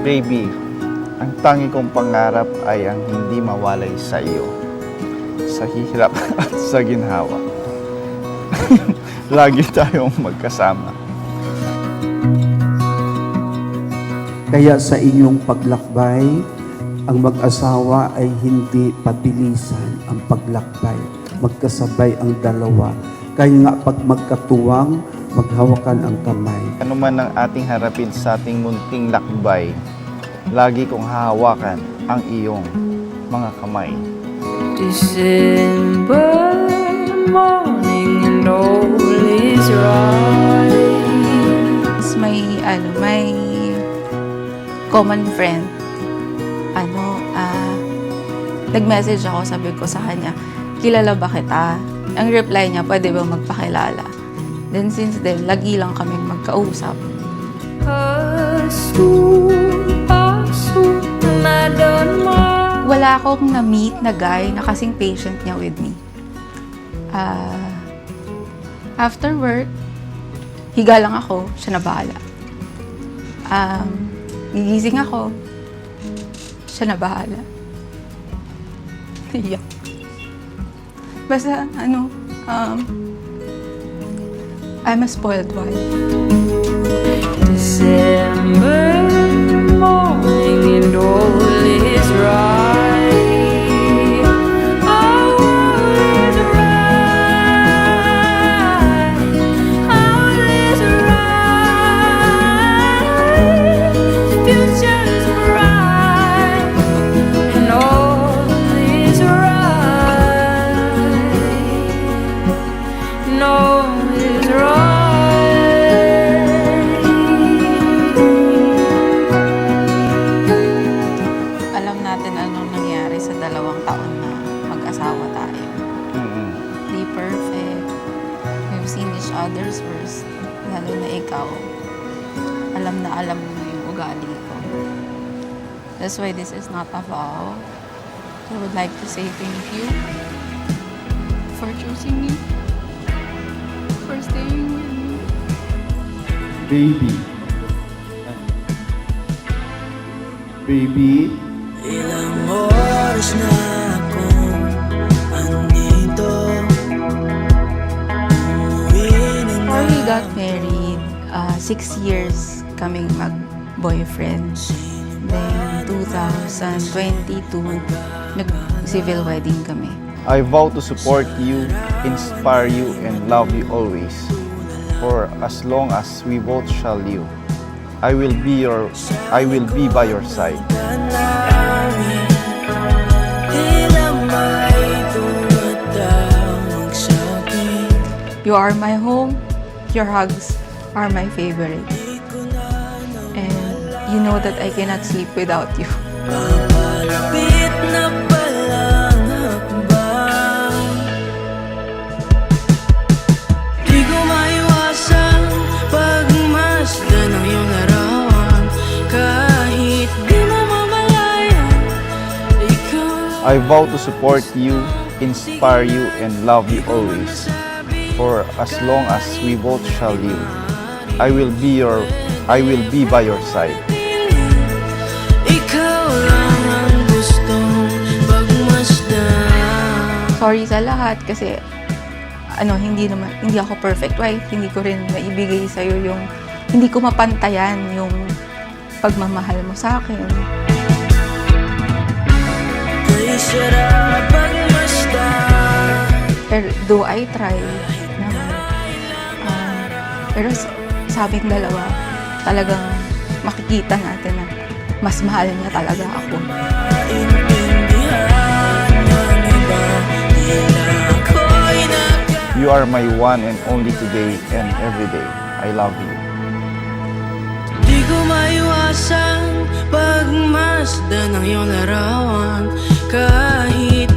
Baby, ang tangi kong pangarap ay ang hindi mawalay sa iyo, sa hirap at sa ginhawa. Lagi tayong magkasama. Kaya sa inyong paglakbay, ang mag-asawa ay hindi pabilisan ang paglakbay. Magkasabay ang dalawa. Kaya nga pag magkatuwang, maghawakan ang kamay. Ano man ang ating harapin sa ating munting lakbay, lagi kong hahawakan ang iyong mga kamay. December morning and all is right. May common friend. Nag-message ako, sabi ko sa kanya, kilala ba kita? Ang reply niya, pwede ba magpakilala? Then since then, lagi lang kami magkausap. Wala akong na-meet na guy na kasing patient niya with me. After work, higa lang ako, siya na bahala. Gigising ako, siya na bahala. Iyak. Basta, I'm a spoiled wife. December morning and all is right. All is right. All is right. The future is bright and all is right. And all is right. Alam natin anong nangyari sa 2 taon na mag-asawa tayo. Di perfect. We've seen each other's worst. Lalo na ikaw. Alam na alam mo yung ugali ko. That's why this is not a vow. I would like to say thank you for choosing me, for staying with me. Baby. Baby. Ilang oras na akong andito. Before we got married, 6 years kaming mag-boyfriend. Then, 2022, nag-civil wedding kami. I vow to support you, inspire you, and love you always. For as long as we both shall live, I will be by your side. You are my home. Your hugs are my favorite. And you know that I cannot sleep without you. Papalapit na palang hakbang. Di ko maiwasang pagmasdan ng iyong larawan. Kahit di mo mamalayan, ikaw I vow to support you, inspire you, and love you always. For as long as we both shall live, I will be by your side. ikaw lang ang gustong pagmasdan. Sorry sa lahat kasi hindi ako perfect wife. Hindi ko rin maibigay sa yung hindi ko mapantayan yung pagmamahal mo sa akin. Kay sarap pagmasdan. Pero though I try naman, pero sa aming dalawa, talagang makikita natin na mas mahal niya talaga ako. You are my one and only today and every day. I love you. Di ko maiwasang pagmasdan ng iyong larawan. Kahit